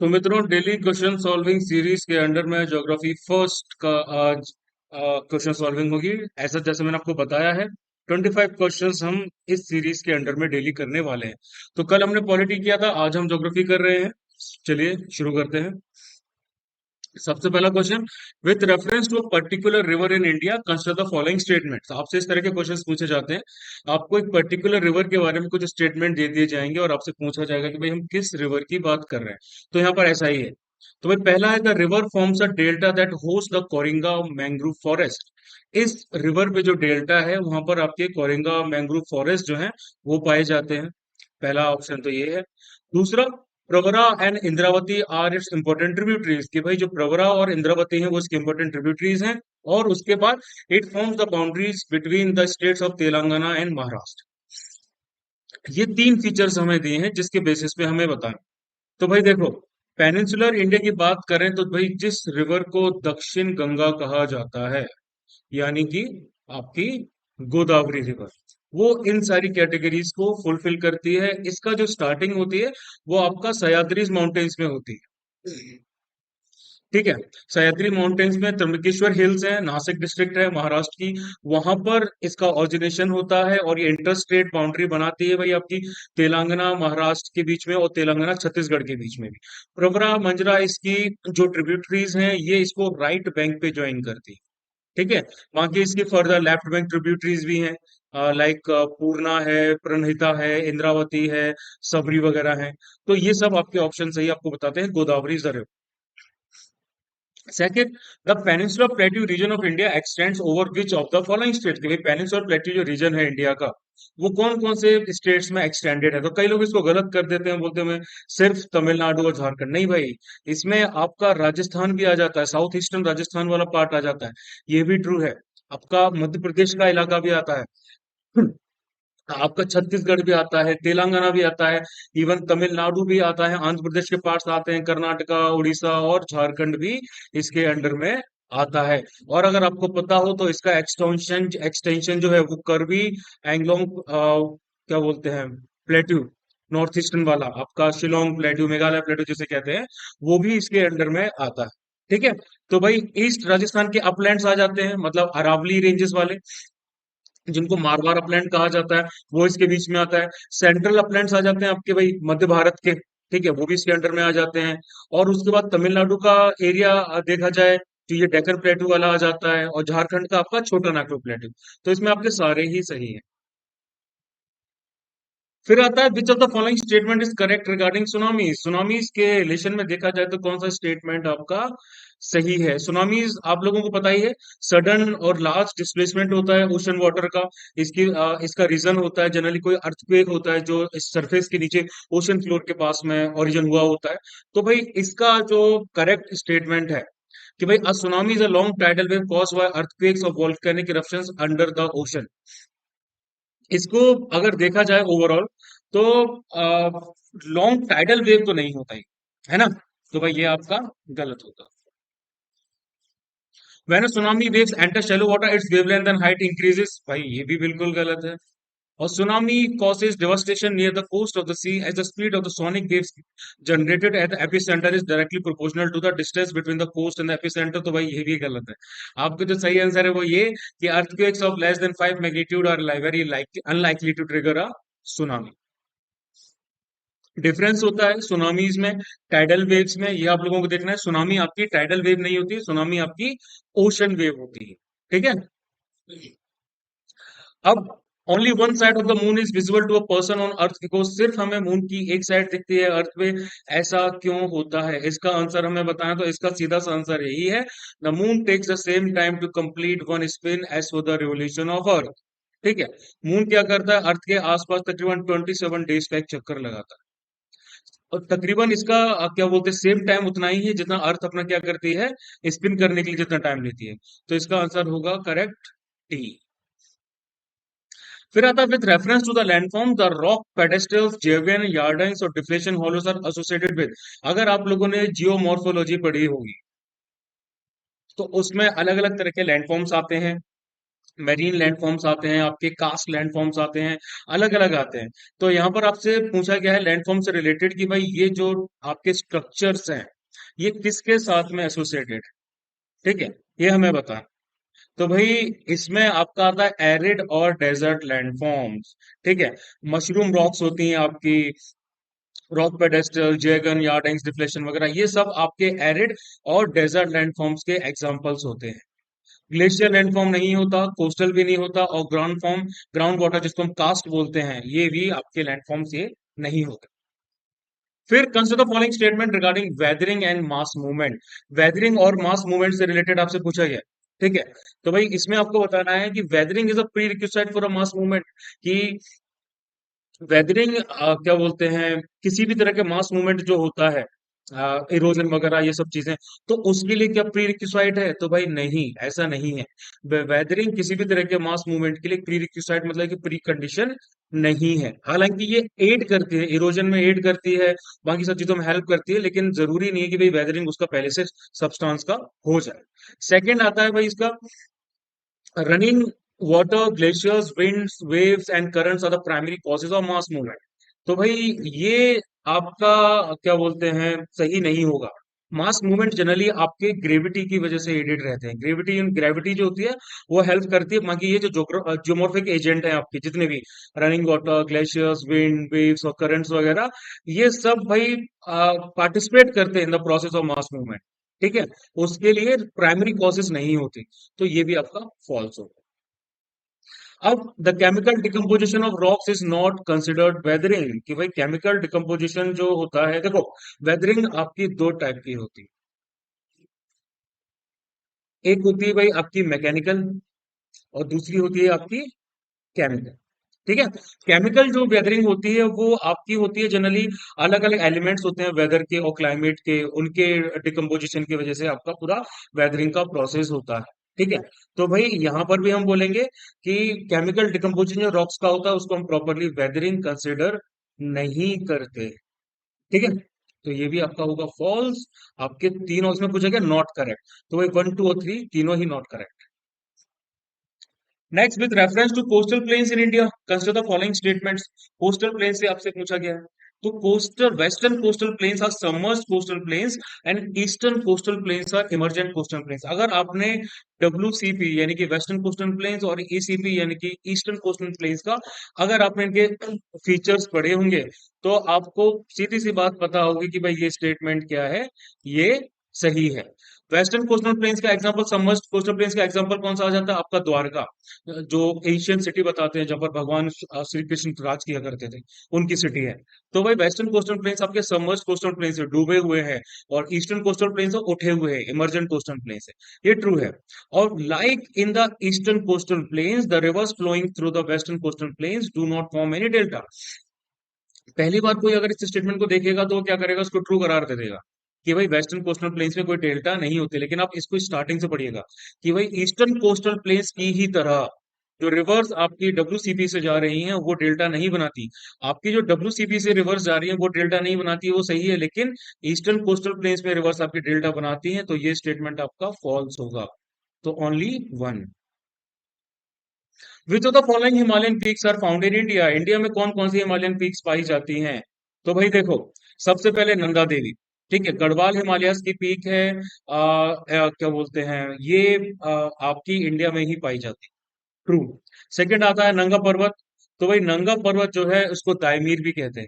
तो मित्रों, daily question solving series के अंडर में ज्योग्राफी फर्स्ट का आज क्वेश्चन सॉल्विंग होगी। ऐसा जैसे मैंने आपको बताया है, 25 क्वेश्चंस हम इस सीरीज के अंडर में डेली करने वाले हैं। तो कल हमने पॉलिटी किया था, आज हम ज्योग्राफी कर रहे हैं। चलिए शुरू करते हैं। सबसे पहला question, with reference to particular river in India consider the following statements. आपसे इस तरह के क्वेश्चंस पूछे जाते हैं। आपको एक पर्टिकुलर रिवर के बारे में कुछ स्टेटमेंट दे दिए जाएंगे और आपसे पूछा जाएगा कि भाई हम किस रिवर की बात कर रहे हैं। तो यहाँ पर ऐसा ही है। तो भाई पहला है, the river forms a delta that host the Coringa mangrove forest. इस रिवर पे जो डेल्टा है वहां पर आपके कोरिंगा मैंग्रोव फॉरेस्ट जो है वो पाए जाते हैं। पहला ऑप्शन तो ये है। दूसरा, Pravara and Indravati are its important tributaries, कि भाई जो प्रवरा और इंद्रावती हैं वो इसके इंपॉर्टेंट ट्रिब्यूटरीज हैं। और उसके बाद it forms the boundaries between the states of Telangana and Maharashtra. ये तीन फीचर्स हमें दिए हैं जिसके बेसिस पे हमें बताएं। तो भाई देखो, पेनिनसुलर इंडिया की बात करें तो भाई जिस रिवर को दक्षिण गंगा कहा जाता है, यानी कि आपकी गोदावरी रिवर, वो इन सारी कैटेगरीज को फुलफिल करती है। इसका जो स्टार्टिंग होती है वो आपका सह्याद्री माउंटेन्स में होती है। ठीक है। सह्याद्री माउंटेन्स में त्र्यंबकेश्वर हिल्स है, नासिक डिस्ट्रिक्ट है महाराष्ट्र की, वहां पर इसका ओरिजिनेशन होता है और ये इंटर स्टेट बाउंड्री बनाती है भाई आपकी तेलंगाना महाराष्ट्र के बीच में और तेलंगाना छत्तीसगढ़ के बीच में भी। प्रवरा मंजरा इसकी जो ट्रिब्यूटरीज हैं ये इसको राइट बैंक पे ज्वाइन करती है। ठीक है। बाकी इसकी फर्दर लेफ्ट बैंक ट्रिब्यूटरीज भी हैं, लाइक पूर्णा है, प्रणहिता है, इंद्रावती है, सबरी वगैरह है। तो ये सब आपके ऑप्शन सही आपको बताते हैं गोदावरी जरूर। Second, the peninsular plateau region of India extends over which of the following state. कि भाई पेनिनसुलर प्लेट्यू जो रीजन है इंडिया का वो कौन कौन से स्टेट्स में एक्सटेंडेड है। तो कई लोग इसको गलत कर देते हैं, बोलते हैं सिर्फ तमिलनाडु और झारखंड। नहीं भाई, इसमें आपका राजस्थान भी आ जाता है, साउथ ईस्टर्न राजस्थान वाला पार्ट आ जाता है। ये भी ट्रू है। आपका मध्य प्रदेश का इलाका भी आता है, आपका छत्तीसगढ़ भी आता है, तेलंगाना भी आता है, इवन तमिलनाडु भी आता है, आंध्र प्रदेश के पार्ट्स आते हैं, कर्नाटका, उड़ीसा और झारखंड भी इसके अंडर में आता है। और अगर आपको पता हो तो इसका एक्सटेंशन एक्सटेंशन जो है वो करवी एंगलोंग क्या बोलते हैं, प्लेट्यू, नॉर्थ ईस्टर्न वाला आपका शिलोंग प्लेट्यू, मेघालय प्लेट्यू जिसे कहते हैं, वो भी इसके अंडर में आता है। ठीक है। तो भाई ईस्ट राजस्थान के अपलैंड्स आ जाते हैं, मतलब अरावली रेंजेस वाले, जिनको मारवाड़ अपलैंड कहा जाता है, वो इसके बीच में आता है। सेंट्रल अपलैंड्स आ जाते हैं आपके भाई मध्य भारत के। ठीक है, वो भी इसके अंडर में आ जाते हैं। और उसके बाद तमिलनाडु का एरिया देखा जाए तो ये डेक्कन प्लेटू वाला आ जाता है, और झारखंड का आपका छोटा नागपुर प्लेटू। तो इसमें आपके सारे ही सही है। फिर आता है, विच of the following statement is correct regarding tsunamis. Tsunamis के रिलेशन में देखा जाए तो कौन सा स्टेटमेंट आपका सही है। सुनामीज आप लोगों को पता ही है, सडन और लार्ज डिस्प्लेसमेंट होता है ओशन वाटर का। इसका रीजन होता है जनरली कोई अर्थक्वेक होता है जो इस सरफेस के नीचे ओशन फ्लोर के पास में ओरिजिन हुआ होता है। तो भाई इसका जो करेक्ट स्टेटमेंट है कि भाई a tsunami is a long tidal wave caused by earthquakes or volcanic eruptions under the ocean. इसको अगर देखा जाए ओवरऑल तो लॉन्ग टाइडल वेव तो नहीं होता है ना। तो भाई ये आपका गलत होगा। When a tsunami waves enter shallow water it's wavelength and height increases, भाई ये भी बिल्कुल गलत है। और tsunami causes devastation near the coast of the sea as the speed of the sonic waves generated at the epicenter is directly proportional to the distance between the coast and the epicenter। तो भाई ये भी गलत है। आपका जो सही answer है वो ये कि earthquakes of less than 5 magnitude are very likely unlikely to trigger a tsunami। Difference होता है सुनामीज में, टाइडल वेव्स में, ये आप लोगों को देखना है। सुनामी आपकी टाइडल वेव नहीं होती है, सुनामी आपकी ओशन वेव होती है। ठीक है। अब only one side of the moon is visible to a person on earth, because सिर्फ हमें मून की एक साइड दिखती है अर्थ पे। ऐसा क्यों होता है, इसका आंसर हमें बताएं तो इसका सीधा सा आंसर यही है, the moon takes the same time to complete one spin as for the revolution of earth. ठीक है। मून क्या करता है, अर्थ के आसपास तकरीबन 27 डेज का एक चक्कर लगाता है। और तकरीबन इसका क्या बोलते हैं, सेम टाइम उतना ही है जितना अर्थ अपना क्या करती है, स्पिन करने के लिए जितना टाइम लेती है। तो इसका आंसर होगा करेक्ट टी। फिर आता है, with reference to the landform the rock pedestals zeugen yardangs और deflation hollows are associated with. अगर आप लोगों ने जियोमॉर्फोलॉजी पढ़ी होगी तो उसमें अलग अलग तरह के लैंडफॉर्म्स आते हैं। मेरीन लैंडफॉर्म्स आते हैं, आपके कास्ट लैंडफॉर्म्स आते हैं, अलग अलग आते हैं। तो यहाँ पर आपसे पूछा गया है लैंडफॉर्म से रिलेटेड कि भाई ये जो आपके स्ट्रक्चर्स हैं ये किसके साथ में एसोसिएटेड है। ठीक है, ये हमें बताना। तो भाई इसमें आपका आता है एरिड और डेजर्ट लैंडफॉर्म्स। ठीक है, मशरूम रॉक्स होती हैं आपकी, रॉक पेडेस्टल, जैगन, यार्डेंस डिफ्लेशन वगैरह, ये सब आपके एरिड और डेजर्ट लैंडफॉर्म्स के एग्जांपल्स होते हैं। ग्लेशियर लैंडफॉर्म नहीं होता, कोस्टल भी नहीं होता, और ग्राउंड फॉर्म, ग्राउंड वाटर जिसको हम कास्ट बोलते हैं, ये भी आपके लैंडफॉर्म्स ये नहीं होते। फिर consider the following statement regarding weathering and mass movement. Weathering और मास मूवमेंट से रिलेटेड आपसे पूछा गया। ठीक है, तो भाई इसमें आपको बताना है कि weathering is a pre requisite for a mass movement, कि वेदरिंग क्या बोलते हैं, किसी भी तरह के मास मूवमेंट जो होता है, इरोजन वगैरह ये सब चीजें, तो उसके लिए क्या प्री रिक्विसाइट है? तो भाई नहीं, ऐसा नहीं है। वेदरिंग किसी भी तरह के मास मूवमेंट के लिए प्री रिक्विसाइट मतलब कि प्री कंडीशन नहीं है। हालांकि ये एड करती है, इरोजन में एड करती है, बाकी सब चीजों में हेल्प करती है, लेकिन जरूरी नहीं है कि भाई वेदरिंग उसका पहले से सब्सटेंस का हो जाए। सेकंड आता है भाई इसका, running water, glaciers, winds, waves and currents are the primary causes of mass movement। तो भाई ये आपका क्या बोलते हैं, सही नहीं होगा। मास मूवमेंट जनरली आपके ग्रेविटी की वजह से एडेड रहते हैं। ग्रेविटी जो होती है वो हेल्प करती है, बाकी ये जो ज्योमॉर्फिक एजेंट है आपके जितने भी, running water, glaciers, wind, waves और करंट्स वगैरह, ये सब भाई पार्टिसिपेट करते हैं in the process of mass movement. ठीक है, उसके लिए प्राइमरी कॉजेस नहीं होती, तो ये भी आपका फॉल्स होगा। अब the chemical decomposition of rocks is not considered weathering, कि भाई केमिकल डिकम्पोजिशन जो होता है, देखो वेदरिंग आपकी दो टाइप की होती है। एक होती है भाई आपकी मैकेनिकल, और दूसरी होती है आपकी केमिकल। ठीक है, केमिकल जो वेदरिंग होती है वो आपकी होती है जनरली, अलग अलग एलिमेंट्स होते हैं वेदर के और क्लाइमेट के, उनके डिकम्पोजिशन की वजह से आपका पूरा वेदरिंग का प्रोसेस होता है। ठीक है, तो भाई यहाँ पर भी हम बोलेंगे कि केमिकल डिकम्पोजिशन जो रॉक्स का होता है उसको हम प्रॉपरली वेदरिंग कंसिडर नहीं करते। ठीक है, तो ये भी आपका होगा फॉल्स। आपके तीनों इसमें पूछा गया नॉट करेक्ट, तो वही 1 2 और 3 तीनों ही not correct. Next, with reference to coastal plains in India consider the following statements. Coastal plain से आपसे पूछा गया है, तो coastal western coastal plains are submerged coastal plains and eastern coastal plains are emergent coastal plains. अगर आपने WCP यानी कि वेस्टर्न कोस्टल प्लेन्स और ECP यानी कि ईस्टर्न कोस्टल प्लेन्स का अगर आपने इनके फीचर्स पढ़े होंगे, तो आपको सीधी सी बात पता होगी कि भाई ये स्टेटमेंट क्या है, ये सही है। वेस्टर्न कोस्टल प्लेन्स का एग्जांपल, सबमर्ज्ड कोस्टल प्लेन्स का एग्जांपल कौन सा आ जाता है? आपका द्वारका, जो एशियन सिटी बताते हैं, जहां पर भगवान श्री कृष्ण राज किया करते थे, उनकी सिटी है। तो भाई वेस्टर्न कोस्टल प्लेन्स आपके सबमर्ज्ड कोस्टल प्लेन्स से डूबे हुए हैं, और ईस्टर्न कोस्टल प्लेन्स से उठे हुए हैं, इमर्जेंट कोस्टल प्लेन्स है, ये ट्रू है। और like in the eastern coastal plains the rivers flowing through the western coastal plains do not form any delta. पहली बार कोई अगर इस स्टेटमेंट को देखेगा तो वो क्या करेगा, उसको ट्रू करार दे देगा कि भाई वेस्टर्न कोस्टल प्लेन्स में कोई डेल्टा नहीं होते। लेकिन आप इसको स्टार्टिंग से पढ़िएगा कि भाई ईस्टर्न कोस्टल प्लेन्स की ही तरह जो रिवर्स आपकी WCP से जा रही हैं वो डेल्टा नहीं बनाती। आपकी जो WCP से रिवर्स जा रही है वो डेल्टा नहीं बनाती, वो सही है, लेकिन ईस्टर्न कोस्टल प्लेन्स में रिवर्स आपकी डेल्टा बनाती हैं, तो ये स्टेटमेंट आपका फॉल्स होगा। तो only one. Which of the following Himalayan peaks are found in India. India में कौन कौन सी हिमालयन पीक्स पाई जाती हैं? तो भाई देखो, सबसे पहले नंदा देवी। ठीक है, गढ़वाल हिमालयस की पीक है, क्या बोलते हैं ये, आपकी इंडिया में ही पाई जाती है, ट्रू। सेकंड आता है नंगा पर्वत। तो भाई नंगा पर्वत जो है उसको दाइमीर भी कहते हैं।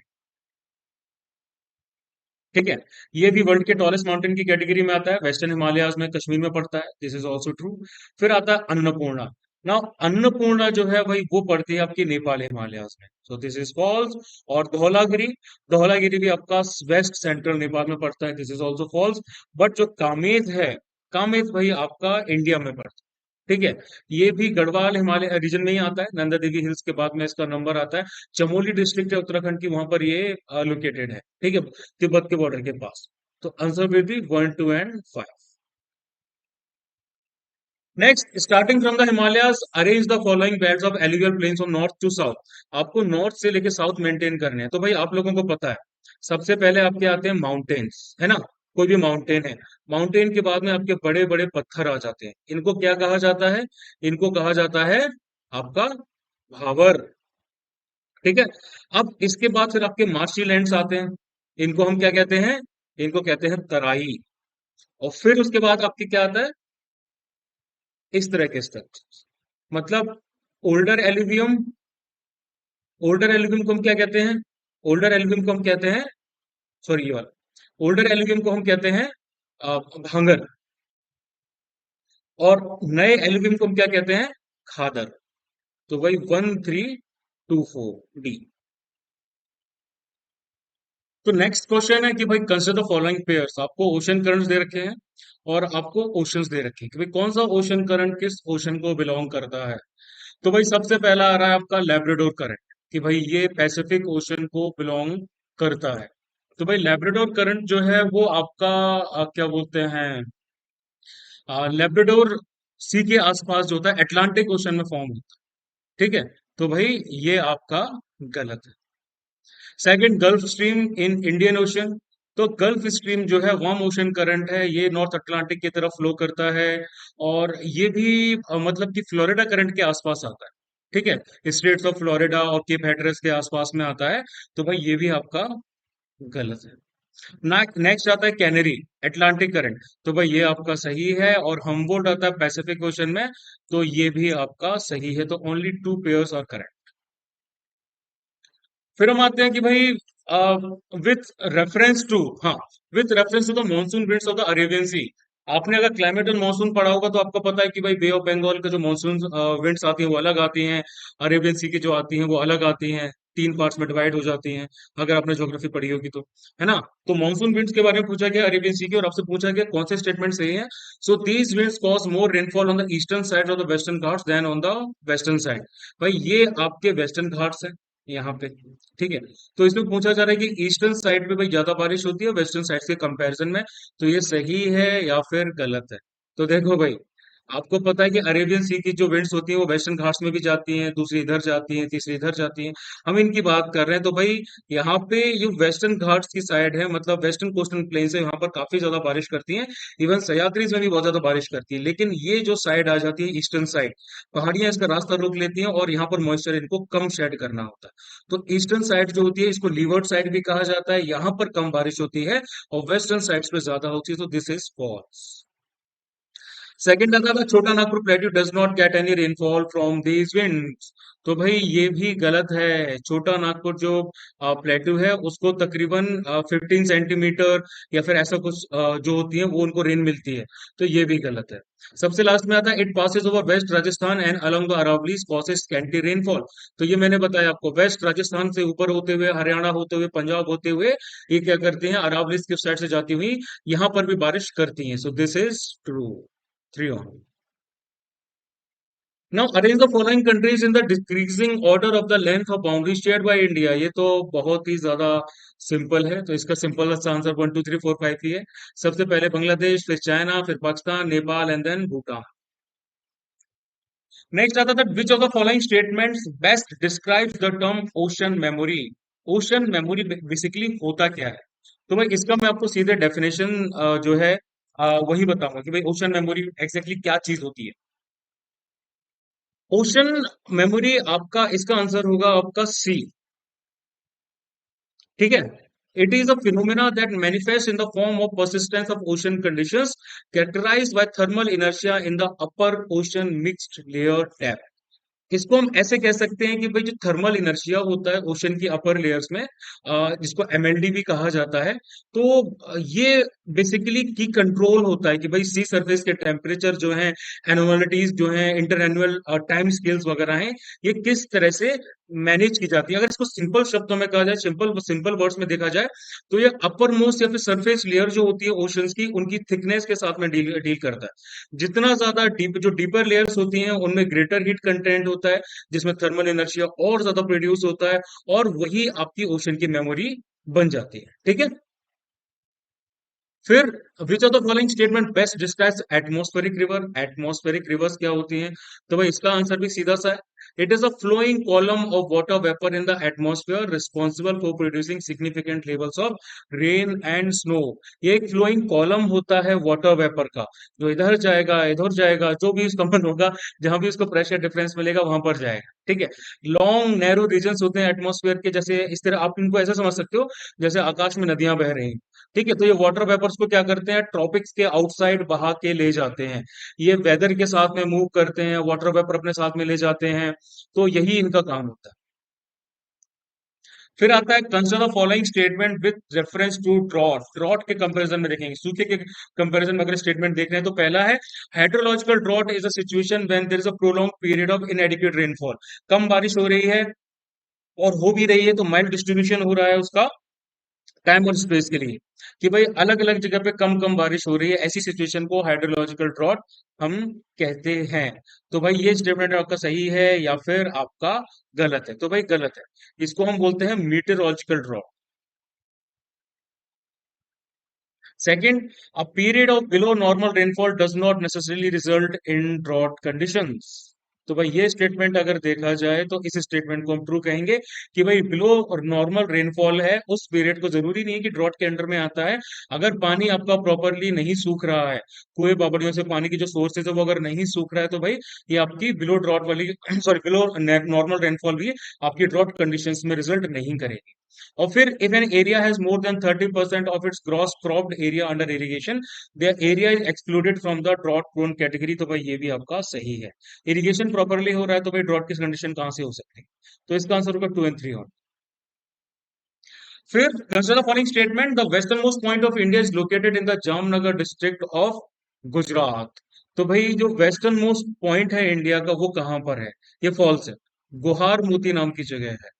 ठीक है, ये भी वर्ल्ड के टॉलेस्ट माउंटेन की कैटेगरी में आता है, वेस्टर्न हिमालयाज में कश्मीर में पड़ता है, दिस इज ऑल्सो ट्रू। फिर आता है अन्नपूर्णा। नाउ अन्नपूर्णा जो है भाई वो पड़ती है आपकी नेपाल हिमालयाज में, सो दिस इज फॉल्स। और धौलागिरी, धौलागिरी भी आपका वेस्ट सेंट्रल नेपाल में पड़ता है, this is also false. But जो कामेत है, कामेत भाई आपका इंडिया में पड़ता है। ठीक है, ये भी गढ़वाल हिमालय रीजन में ही आता है, नंदा देवी हिल्स के बाद में इसका नंबर आता है। चमोली डिस्ट्रिक्ट है उत्तराखंड की, वहां पर ये लोकेटेड है। ठीक है, तिब्बत के बॉर्डर के पास। तो answer will be 1 2 and 5। Next, starting from the Himalayas arrange the following belts of alluvial plains from north to south. आपको नॉर्थ से लेके साउथ मेंटेन करने हैं। तो भाई आप लोगों को पता है, सबसे पहले आपके आते हैं माउंटेन्स, है ना, कोई भी माउंटेन है, माउंटेन के बाद में आपके बड़े बड़े पत्थर आ जाते हैं, इनको क्या कहा जाता है? इनको कहा जाता है आपका भावर। ठीक है। अब इसके बाद फिर आपके मार्शी लैंड्स आते हैं, इनको हम क्या कहते हैं? इनको कहते हैं तराई। और फिर उसके बाद आपके क्या आता है? इस तरह के स्ट्रक्चर, मतलब ओल्डर एल्यूवियम। ओल्डर एल्यूवियम को हम क्या कहते हैं? ओल्डर एल्यूवियम को हम कहते हैं, सॉरी ये वाला, ओल्डर एल्यूवियम को हम कहते हैं भांगर। और नए एल्यूवियम को हम क्या कहते हैं? खादर। तो वही 1324 डी। तो नेक्स्ट क्वेश्चन है कि भाई कंसिडर द फॉलोइंग पेयर्स। आपको ओशन करंट्स दे रखे हैं और आपको ओशंस दे रखे हैं कि भाई कौन सा ओशन करंट किस ओशन को बिलोंग करता है। तो भाई सबसे पहला आ रहा है आपका लेब्राडोर करंट, कि भाई ये पैसिफिक ओशन को बिलोंग करता है। तो भाई लेब्राडोर करंट जो है वो आपका क्या बोलते हैं, लेब्राडोर सी के आसपास जो होता है अटलांटिक ओशन में फॉर्म होता है। ठीक है। तो भाई ये आपका गलत है। Second, gulf stream in Indian ocean. तो गल्फ स्ट्रीम जो है वार्म ओशन करंट है, ये नॉर्थ अटलांटिक की तरफ फ्लो करता है। और ये भी मतलब कि फ्लोरिडा करंट के आसपास आता है। ठीक है, स्टेट्स ऑफ फ्लोरिडा और केप हैटरेस के आसपास में आता है। तो भाई ये भी आपका गलत है। नेक्स्ट आता है कैनरी अटलांटिक करंट। तो भाई ये आपका सही है। और हमबोल्ट आता है पैसिफिक ओशन में। तो ये भी आपका सही है। तो only two pairs are correct. फिर हम आते हैं कि भाई विथ रेफरेंस टू, हाँ, with reference to the monsoon winds of the Arabian Sea. आपने अगर क्लाइमेट एंड मॉनसून पढ़ा होगा तो आपको पता है कि भाई बे ऑफ बंगाल के जो मॉनसून विंड्स आती हैं वो अलग आती हैं, अरेबियन सी की जो आती हैं वो अलग आती हैं, तीन पार्ट्स में डिवाइड हो जाती हैं, अगर आपने ज्योग्राफी पढ़ी होगी तो, है ना। तो मॉनसून विंड्स के बारे में पूछा गया अरेबियन सी के, और आपसे पूछा गया कौन से स्टेटमेंट सही है। So these winds cause more rainfall on the eastern side of the western Ghats than on the western side. भाई ये आपके वेस्टर्न घाट्स है यहाँ पे। ठीक है। तो इसमें पूछा जा रहा है कि ईस्टर्न साइड पे भाई ज्यादा बारिश होती है वेस्टर्न साइड के कंपैरिजन में। तो ये सही है या फिर गलत है? तो देखो भाई, आपको पता है कि अरेबियन सी की जो विंड्स होती है वो वेस्टर्न घाट्स में भी जाती हैं, दूसरी इधर जाती हैं, तीसरी इधर जाती हैं। हम इनकी बात कर रहे हैं। तो भाई यहाँ पे ये वेस्टर्न घाट्स की साइड है, मतलब वेस्टर्न कोस्टल प्लेन से यहाँ पर काफी ज्यादा बारिश करती है। इवन सह्याद्रीज में भी बहुत ज्यादा बारिश करती है। लेकिन ये जो साइड आ जाती है ईस्टर्न साइड, पहाड़ियां इसका रास्ता रोक लेती हैं और यहाँ पर मॉइस्चर इनको कम शेड करना होता है। तो ईस्टर्न साइड जो होती है इसको लीवर्ड साइड भी कहा जाता है, यहाँ पर कम बारिश होती है और वेस्टर्न साइड्स पे ज्यादा होती है। तो दिस इज फॉल्स। सेकंड आता था छोटा Nagpur plateau does not get any rainfall from these winds. तो भाई ये भी गलत है। छोटा नागपुर जो प्लेट्यू है उसको तकरीबन 15 सेंटीमीटर या फिर ऐसा कुछ जो होती है वो उनको रेन मिलती है। तो ये भी गलत है। सबसे लास्ट में आता है it passes over west Rajasthan and along the Aravallis causes scanty rainfall. तो ये मैंने बताया आपको, वेस्ट राजस्थान से ऊपर होते हुए, हरियाणा होते हुए, पंजाब होते हुए, ये क्या करती हैं, अरावलीज की साइड से जाती हुई यहाँ पर भी बारिश करती हैं। सो this is true. 3 on. Now arrange the following countries in the decreasing order of the length of boundaries shared by India. ये तो बहुत ही ज्यादा सिंपल है, तो इसका सिंपल आंसर 1 2 3 4 5 ही है। सबसे पहले बांग्लादेश, फिर चाइना, फिर Pakistan, Nepal and then Bhutan. Next आता था which of the following statements best describes the term ocean memory. Ocean memory basically होता क्या है? तो भाई इसका मैं आपको सीधे डेफिनेशन जो है वही बताऊंगा कि भाई ओशन मेमोरी एग्जैक्टली क्या चीज होती है। ओशन मेमोरी आपका, इसका आंसर होगा आपका सी। ठीक है। It is a phenomena that manifest in the form of persistence of ocean conditions characterized by thermal inertia in the upper ocean mixed layer depth. इसको हम ऐसे कह सकते हैं कि भाई जो थर्मल इनर्शिया होता है ओशन की अपर लेयर्स में, जिसको एमएलडी भी कहा जाता है। तो ये बेसिकली की कंट्रोल होता है कि भाई सी सरफेस के टेम्परेचर जो है, एनुअलिटीज जो है, इंटर एनुअल टाइम स्केल्स वगैरह हैं, ये किस तरह से मैनेज की जाती है। अगर इसको सिंपल शब्दों में कहा जाए, सिंपल सिंपल वर्ड्स में देखा जाए, तो ये अपर मोस्ट या फिर सरफेस लेयर जो होती है ओशंस की, उनकी थिकनेस के साथ में डील डील करता है। जितना ज्यादा डीप, जो डीपर लेयर्स होती हैं उनमें ग्रेटर हीट कंटेंट होता है, जिसमें थर्मल एनर्जी और ज्यादा प्रोड्यूस होता है, और वही आपकी ओशन की मेमोरी बन जाती है। ठीक है। फिर विच of the following statement best describes atmospheric river. Atmospheric reverse क्या होती हैं? तो भाई इसका आंसर भी सीधा सा है, it is a flowing column of water vapour in the atmosphere responsible for producing significant levels of rain and snow. ये एक फ्लोइंग कॉलम होता है वाटर वेपर का, जो इधर जाएगा, जो भी उसका मन होगा, जहां भी उसको प्रेशर डिफरेंस मिलेगा वहां पर जाएगा। ठीक है। लॉन्ग नैरो रीजन्स होते हैं एटमॉस्फेयर के, जैसे इस तरह आप इनको ऐसा समझ सकते हो जैसे आकाश में नदियां बह रही हैं। ठीक है, तो ये वाटर वेपर्स को क्या करते हैं, ट्रॉपिक्स के आउटसाइड बहा के ले जाते हैं। ये वेदर के साथ में मूव करते हैं, वाटर वेपर अपने साथ में ले जाते हैं, तो यही इनका काम होता है। फिर आता है consider the following statement with reference to drought. Drought के कंपैरिजन में देखेंगे, सूखे के कंपैरिजन में अगर स्टेटमेंट देख रहे हैं तो पहला है hydrological drought is a situation when there is a prolong period of inadequate rainfall. कम बारिश हो रही है और हो भी रही है तो माइल्ड डिस्ट्रीब्यूशन हो रहा है उसका टाइम और स्पेस के लिए, कि भाई अलग अलग जगह पे कम कम बारिश हो रही है, ऐसी सिचुएशन को हाइड्रोलॉजिकल ड्रॉट हम कहते हैं। तो भाई ये स्टेटमेंट आपका सही है या फिर आपका गलत है? तो भाई गलत है, इसको हम बोलते हैं meteorological drought. Second, a period of below normal rainfall does not necessarily result in drought conditions। तो भाई ये स्टेटमेंट अगर देखा जाए तो इस स्टेटमेंट को हम ट्रू कहेंगे कि भाई बिलो और नॉर्मल रेनफॉल है उस पीरियड को जरूरी नहीं है कि ड्रॉट के अंडर में आता है। अगर पानी आपका प्रॉपरली नहीं सूख रहा है, कुएं बावड़ियों से पानी की जो सोर्सेज है वो अगर नहीं सूख रहा है, तो भाई ये आपकी बिलो ड्रॉट वाली सॉरी बिलो नॉर्मल रेनफॉल भी आपकी ड्रॉट कंडीशंस में रिजल्ट नहीं करेगी। और फिर if an area has more than 30% of its gross cropped area under irrigation, the area is excluded from the drought prone category. तो भाई ये भी आपका सही है, इरिगेशन प्रॉपरली हो रहा है तो भाई ड्रॉट की कंडीशन कहां से हो सकती है? तो इसका आंसर होगा 2 and 3 और फिर consider the following statement, the western most point of India is located in the Jamnagar district of Gujarat. तो भाई जो वेस्टर्न मोस्ट पॉइंट है इंडिया का वो कहां पर है? ये फॉल्स है, गुहार मोती नाम की जगह है।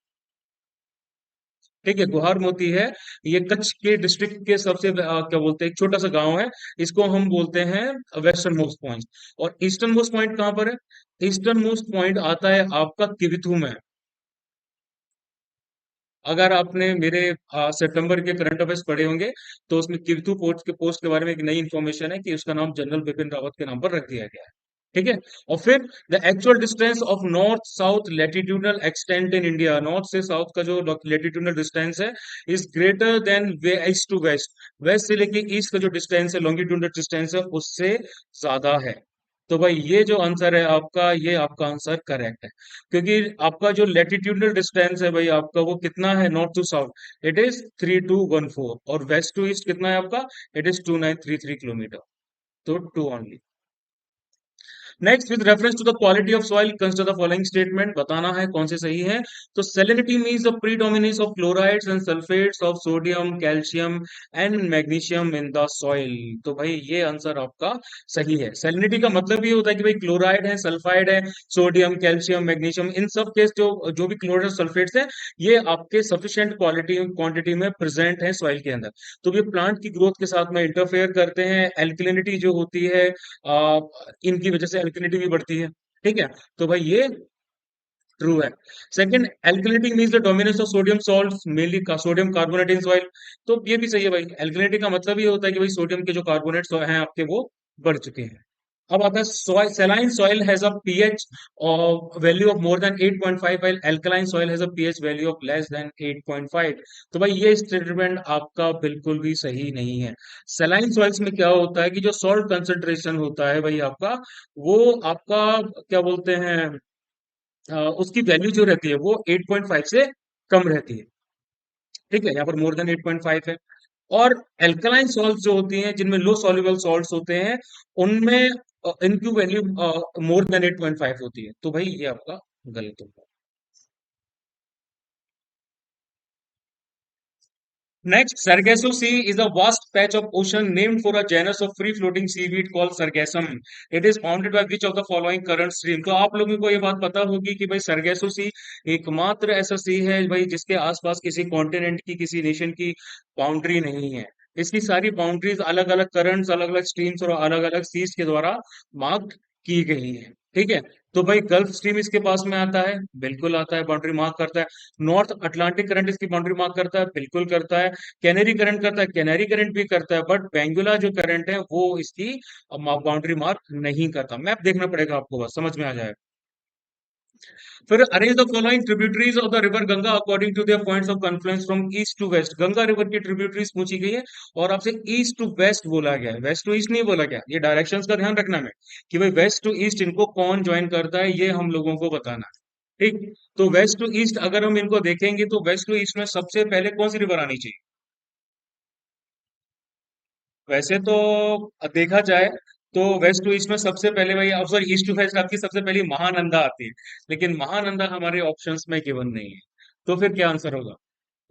ठीक है, गुहार मोती है, ये कच्छ के डिस्ट्रिक्ट के सबसे क्या बोलते हैं, एक छोटा सा गांव है, इसको हम बोलते हैं वेस्टर्न मोस्ट पॉइंट। और ईस्टर्न मोस्ट पॉइंट कहां पर है? ईस्टर्न मोस्ट पॉइंट आता है आपका किविथू में। अगर आपने मेरे सितंबर के करंट अफेयर्स पढ़े होंगे तो उसमें किविथू पोस्ट के बारे में एक नई इंफॉर्मेशन है कि उसका नाम जनरल बिपिन रावत के नाम पर रख दिया गया है। ठीक है। और फिर the actual distance of north south latitudinal extent in India, north से साउथ का जो लैटिट्यूडनल डिस्टेंस है is greater than east to west. West से लेके ईस्ट का जो डिस्टेंस है, लॉन्गिट्यूडनल डिस्टेंस है, उससे ज्यादा है। तो भाई ये जो आंसर है आपका, ये आपका आंसर करेक्ट है, क्योंकि आपका जो लैटिट्यूडनल डिस्टेंस है भाई आपका वो कितना है north to south, it is 3214, और वेस्ट टू ईस्ट कितना है आपका, इट इज 2933 किलोमीटर। तो two only. Next, with reference to the quality of soil consider the following statement. बताना है कौन से सही है। तो salinity means the predominance of chlorides and sulphates of sodium calcium and magnesium in the soil. तो भाई ये आंसर आपका सही है। सैलिनिटी का मतलब ये होता है कि भाई क्लोराइड है, सल्फाइड है, सोडियम कैल्शियम मैग्नीशियम, इन सब के जो जो भी क्लोराइड सल्फेट्स है, ये आपके सफिशिएंट क्वालिटी क्वांटिटी में प्रेजेंट है सॉइल के अंदर। तो ये प्लांट की ग्रोथ के साथ में इंटरफेयर करते हैं। एल्कलिनिटी जो होती है आ, इनकी वजह से एल्कलिनिटी भी बढ़ती है। ठीक है, तो भाई ये ट्रू है। Second, alkalinity means the dominance of sodium salts mainly का सोडियम कार्बोनेट इन सॉइल। तो ये भी सही है भाई, एल्कलिनिटी का मतलब ये होता है कि भाई सोडियम के जो कार्बोनेट्स हैं आपके वो बढ़ चुके हैं। अब आता है soil, saline soil has a pH value of more than 8.5 while alkaline soil has a pH value of less than 8.5। तो भाई ये स्टेटमेंट आपका बिल्कुल भी सही नहीं है। सैलाइन सॉइल्स में क्या होता है कि जो सॉल्ट कंसंट्रेशन होता है भाई आपका, वो आपका क्या बोलते हैं, उसकी वैल्यू जो रहती है वो 8.5 से कम रहती है। ठीक है, यहाँ पर मोर देन 8.5 है। और एल्कलाइन सॉल्ट जो होती हैं जिनमें लो सॉल्युबल सॉल्ट्स होते हैं, उनमें इनकी वैल्यू मोर देन 8.5 होती है। तो भाई ये आपका गलत होगा। Next, Sargasso Sea is a vast patch of ocean named for a genus of free-floating seaweed called Sargassum. It is bounded by which of the following current stream? तो आप लोगों को ये बात पता होगी कि भाई सरगेसो सी एकमात्र ऐसा सी है भाई जिसके आसपास किसी कॉन्टिनेंट की, किसी नेशन की बाउंड्री नहीं है। इसकी सारी बाउंड्रीज अलग अलग करंट्स, अलग अलग स्ट्रीम्स और अलग अलग सीज के द्वारा मार्क की गई है। ठीक है। तो भाई गल्फ स्ट्रीम इसके पास में आता है, बिल्कुल आता है, बाउंड्री मार्क करता है। नॉर्थ अटलांटिक करंट इसकी बाउंड्री मार्क करता है, बिल्कुल करता है। कैनरी करंट करता है, कैनरी करंट भी करता है, बट बेंगुला जो करंट है वो इसकी बाउंड्री मार्क नहीं करता। मैप देखना पड़ेगा आपको, बस समझ में आ जाएगा। फिर arrange the following tributaries of the river Ganga according to their points of confluence from east to west. Ganga river की ट्रिब्यूटरीज पूछी गई है और आपसे ईस्ट टू वेस्ट बोला गया है, वेस्ट टू ईस्ट नहीं बोला गया। ये डायरेक्शंस का ध्यान रखना है कि भाई वेस्ट टू ईस्ट इनको कौन ज्वाइन करता है, ये हम लोगों को बताना है। ठीक। तो वेस्ट टू ईस्ट अगर हम इनको देखेंगे तो वेस्ट टू ईस्ट में सबसे पहले कौन सी रिवर आनी चाहिए? वैसे तो देखा जाए तो वेस्ट टू ईस्ट में सबसे पहले भाई, सॉरी, ईस्ट टू वेस्ट आपकी सबसे पहली महानंदा आती है। लेकिन महानंदा हमारे ऑप्शंस में गिवन नहीं है। तो फिर क्या आंसर होगा?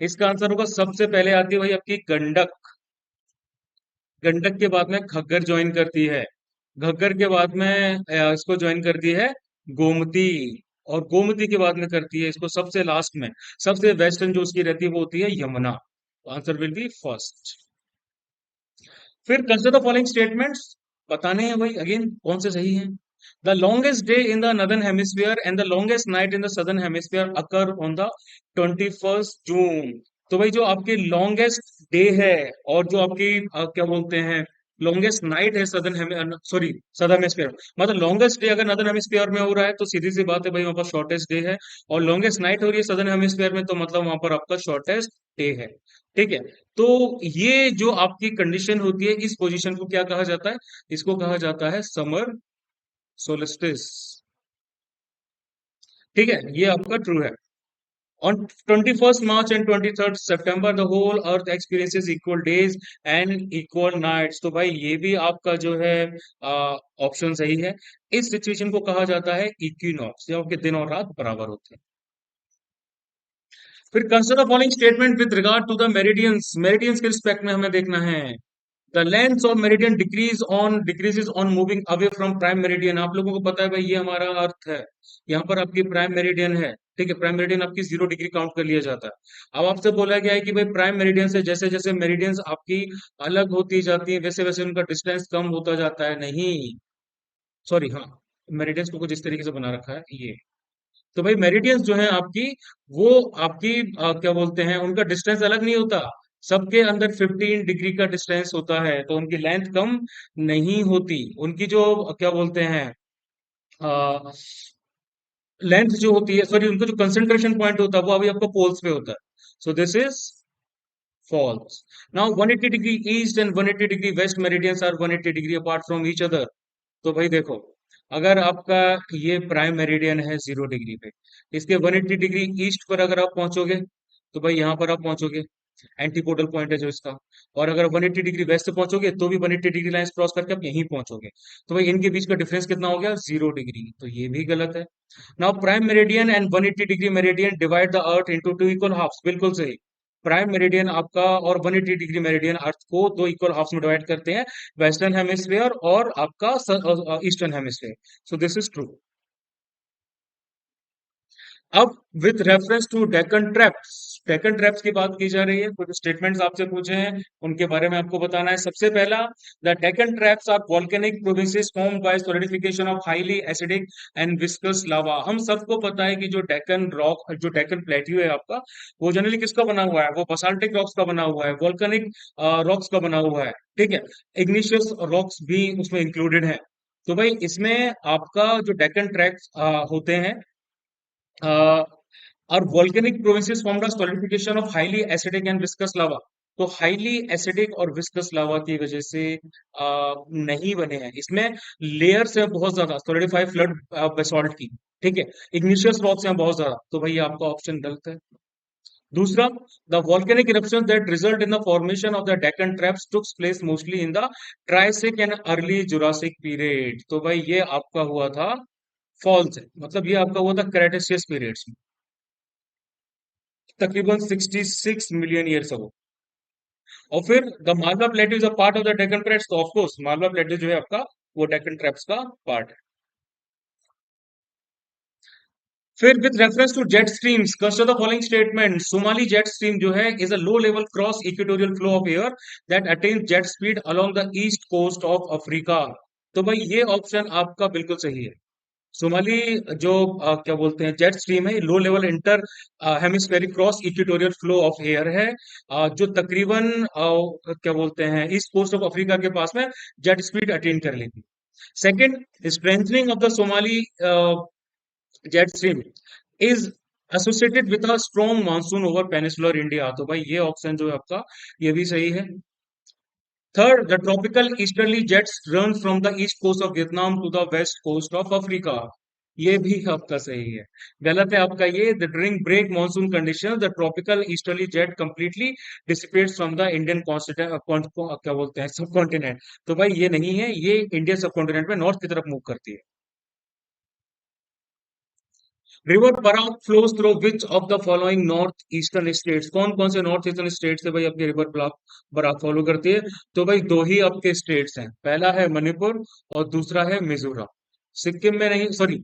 इसका आंसर होगा सबसे पहले आती है भाई आपकी गंडक। गंडक के बाद में घग्गर ज्वाइन करती है। घग्गर के बाद में इसको ज्वाइन करती है गोमती। और गोमती के बाद में करती है इसको सबसे लास्ट में, सबसे वेस्टर्न जो उसकी रहती है वो होती है Yamuna. Answer will B first. फिर कंसिडर द फॉलोइंग स्टेटमेंट्स, बताने हैं भाई अगेन कौन से सही हैं। The longest day in the northern hemisphere and the longest night in the southern hemisphere occur on the 21 जून। तो भाई जो आपकी लॉन्गेस्ट डे है और जो आपकी क्या बोलते हैं लॉन्गेस्ट नाइट है सदर्न, सॉरी, सदर्न हेमिस्फीयर, मतलब लॉन्गेस्ट डे अगर नॉर्दर्न हेमिस्फीयर में हो रहा है तो सीधी सी बात है भाई वहां पर शॉर्टेस्ट डे है। और लॉन्गेस्ट नाइट हो रही है सदर्न हेमिस्फीयर में तो मतलब वहां पर आपका शॉर्टेस्ट डे है। ठीक है। तो ये जो आपकी कंडीशन होती है इस पोजीशन को क्या कहा जाता है? इसको कहा जाता है समर सोलिस्टिस। ठीक है, ये आपका ट्रू है। ऑन 21 मार्च एंड 23 सितंबर the whole earth experiences equal days and equal nights. तो भाई ये भी आपका जो है ऑप्शन सही है। इस सिचुएशन को कहा जाता है इक्विनॉक्स, जब आपके दिन और रात बराबर होते हैं। फिर consider following statement with regard to the meridians. Meridians के रिस्पेक्ट में हमें देखना है। The length of meridian decreases on moving away from prime meridian. आप लोगों को पता है भाई ये हमारा अर्थ है, यहाँ पर आपकी प्राइम मेरिडियन है। ठीक है, प्राइम मेरिडियन आपकी 0 डिग्री काउंट कर लिया जाता है। अब आपसे बोला गया है कि भाई प्राइम मेरिडियन से जैसे जैसे मेरिडियंस आपकी अलग होती जाती है वैसे वैसे उनका डिस्टेंस कम होता जाता है। नहीं, सॉरी, हाँ, मेरिडियंस को कुछ इस तरीके से बना रखा है ये। तो भाई मेरिडियंस जो है आपकी, वो आपकी क्या बोलते हैं, उनका डिस्टेंस अलग नहीं होता। सबके अंदर 15 डिग्री का डिस्टेंस होता है, तो उनकी लेंथ कम नहीं होती। उनकी जो क्या बोलते हैं लेंथ जो होती है, सॉरी, उनका जो कंसंट्रेशन पॉइंट होता है वो अभी आपको पोल्स पे होता है। So this is false. Now 180 degree east and 180 degree west meridians are 180 degree apart from each other. तो भाई देखो, अगर आपका ये प्राइम मेरिडियन है 0 डिग्री पे, इसके 180 डिग्री ईस्ट पर अगर आप पहुंचोगे तो भाई यहाँ पर आप पहुंचोगे, एंटीपोडल पॉइंट है जो इसका। और अगर 180 डिग्री वेस्ट से पहुंचोगे तो भी 180 डिग्री लाइन क्रॉस करके आप यहीं पहुंचोगे। तो भाई इनके बीच का डिफरेंस कितना हो गया? 0 डिग्री। तो ये भी गलत है। Now prime meridian and 180 degree meridian divide the earth into two equal halves. बिल्कुल सही। प्राइम मेरिडियन आपका और 180 डिग्री मेरिडियन अर्थ को दो इक्वल हाफ्स में डिवाइड करते हैं, वेस्टर्न हेमिस्फीयर और आपका eastern hemisphere. So this is true. अब with reference to Deccan traps, Deccan traps की बात की जा रही है। कुछ स्टेटमेंट्स आपसे पूछे हैं, उनके बारे में आपको बताना है। सबसे पहला, the Deccan traps are volcanic provinces formed by solidification of highly acidic and viscous lava. हम सबको पता है कि जो डेक्कन रॉक, जो डेक्कन प्लेट्यू है आपका, वो जनरली किसका बना हुआ है? वो बसाल्टिक रॉक्स का बना हुआ है, वोल्केनिक रॉक्स का बना हुआ है। ठीक है, इग्निशियस रॉक्स भी उसमें इंक्लूडेड है। तो भाई इसमें आपका जो डेक्कन ट्रैप्स होते हैं और volcanic provinces formed a solidification of highly acidic and viscous lava. तो हाईली एसिडिक और विस्कस लावा की वजह से नहीं बने हैं। इसमें लेयर्स है बहुत ज्यादा, सॉलिडिफाइड फ्लड बेसॉल्ट की। ठीक है, इग्निशियस रॉक्स हैं बहुत ज्यादा। तो भाई आपका ऑप्शन गलत है। दूसरा, the volcanic eruptions that result in the formation of the Deccan traps takes place mostly in the Triassic and early Jurassic period. तो भाई ये आपका हुआ था फॉल्स है, मतलब ये आपका हुआ था क्रेटेशियस पीरियड्स में, तकरीबन 66 मिलियन ईयर्स अगो। और फिर the Malwa plateau is a part of the Deccan traps. तो ऑफ कोर्स मालवा प्लेट्यू जो है आपका वो डेक्कन ट्रैप्स का पार्ट है। फिर with reference to jet streams consider the following statement. Somali jet stream जो है is a low level cross equatorial flow of air that attain jet speed along the east coast of Africa. तो भाई ये option आपका बिल्कुल सही है। Somali जो क्या बोलते हैं जेट स्ट्रीम है, low level inter hemispheric cross equatorial flow of air है, जो तकरीबन क्या बोलते हैं ईस्ट कोस्ट ऑफ अफ्रीका के पास में जेट स्पीड अटेन कर लेती। Second, strengthening of the Somali jet stream is associated with a strong monsoon over peninsular India. तो भाई ये ऑप्शन जो है आपका, ये भी सही है। Third, the tropical easterly jets run from the east coast of Vietnam to the west coast of Africa. ये भी आपका सही है। गलत है आपका ये, the during break monsoon condition the tropical easterly jet completely dissipates from the Indian क्या बोलते हैं सब कॉन्टिनेंट। तो भाई ये नहीं है, ये इंडियन सब कॉन्टिनेंट में नॉर्थ की तरफ मूव करती है। River Barak flows through which of the following north eastern states. कौन कौन से नॉर्थ ईस्टर्न स्टेट से भाई आपकी रिवर बराक फॉलो करती है? तो भाई दो ही आपके स्टेट्स हैं, पहला है मणिपुर और दूसरा है मिजोरम। सिक्किम में नहीं, सॉरी,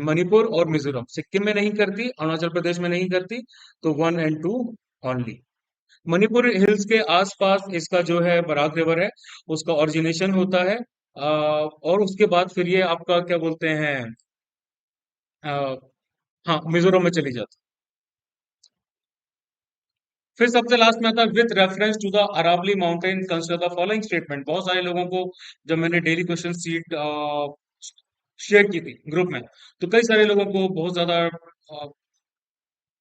मणिपुर और मिजोरम, सिक्किम में नहीं करती, अरुणाचल प्रदेश में नहीं करती। तो one and two only. Manipur hills के आसपास इसका जो है बराक रिवर है, उसका ओरिजिनेशन होता है। और उसके बाद फिर ये आपका क्या बोलते हैं, हाँ मिजोरम में चली जाती। फिर सबसे लास्ट में आता है with reference to the Aravalli mountain consider the following statement. बहुत सारे लोगों को जब मैंने डेली क्वेश्चन सीट शेयर की थी ग्रुप में, तो कई सारे लोगों को बहुत ज्यादा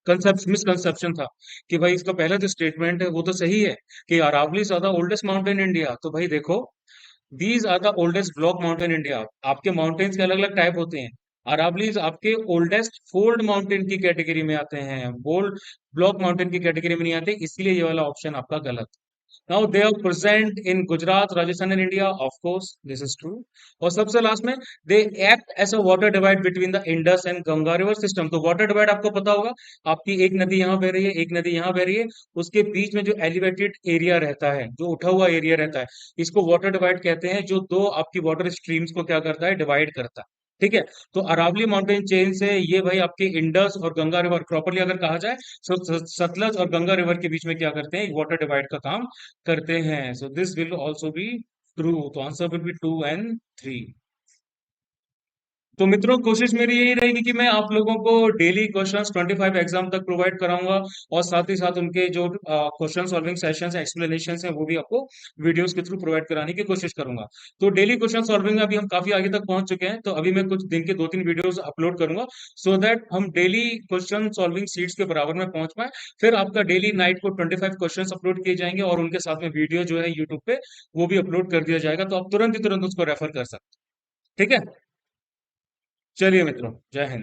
कंसेप्ट मिसकंसेप्शन था कि भाई इसका पहला जो स्टेटमेंट है वो तो सही है कि Aravalli are the oldest mountain India. तो भाई देखो, these are the oldest block mountain India. आपके माउंटेन्स के अलग अलग टाइप होते हैं। अरावलीज आपके ओल्डेस्ट फोल्ड माउंटेन की कैटेगरी में आते हैं, बोल्ड ब्लॉक माउंटेन की कैटेगरी में नहीं आते, इसलिए ये वाला ऑप्शन आपका गलत। Now they are present in Gujarat, Rajasthan and India, of course this is true. और सबसे लास्ट में, दे act as a water divide between the Indus and Ganga river system. तो वाटर डिवाइड आपको पता होगा, आपकी एक नदी यहाँ बह रही है, एक नदी यहाँ बह रही है, उसके बीच में जो एलिवेटेड एरिया रहता है, जो उठा हुआ एरिया रहता है, इसको वाटर डिवाइड कहते हैं, जो दो आपकी वाटर स्ट्रीम्स को क्या करता है, डिवाइड करता है। ठीक है। तो अरावली माउंटेन चेन से ये भाई आपके इंडस और गंगा रिवर प्रॉपरली अगर कहा जाए, सो सतलज और गंगा रिवर के बीच में क्या करते हैं, वाटर डिवाइड का काम करते हैं। So this will also be true. तो आंसर विल बी 2 and 3। तो मित्रों, कोशिश मेरी यही रहेगी कि मैं आप लोगों को डेली क्वेश्चंस 25 एग्जाम तक प्रोवाइड कराऊंगा, और साथ ही साथ उनके जो क्वेश्चन सॉल्विंग सेशंस एक्सप्लेनेशन हैं वो भी आपको वीडियोस के थ्रू प्रोवाइड कराने की कोशिश करूंगा। तो डेली क्वेश्चन सॉल्विंग में अभी हम काफी आगे तक पहुंच चुके हैं, तो अभी मैं कुछ दिन के 2-3 वीडियोस अपलोड करूंगा, सो दैट हम डेली क्वेश्चन सॉल्विंग सीट्स के बराबर में पहुंच पाए। फिर आपका डेली नाइट को 25 क्वेश्चन अपलोड किए जाएंगे, और उनके साथ में वीडियो जो है यूट्यूब पे वो भी अपलोड कर दिया जाएगा, तो आप तुरंत ही तुरंत उसको रेफर कर सकते हैं। ठीक है। चलिए मित्रों, जय हिंद।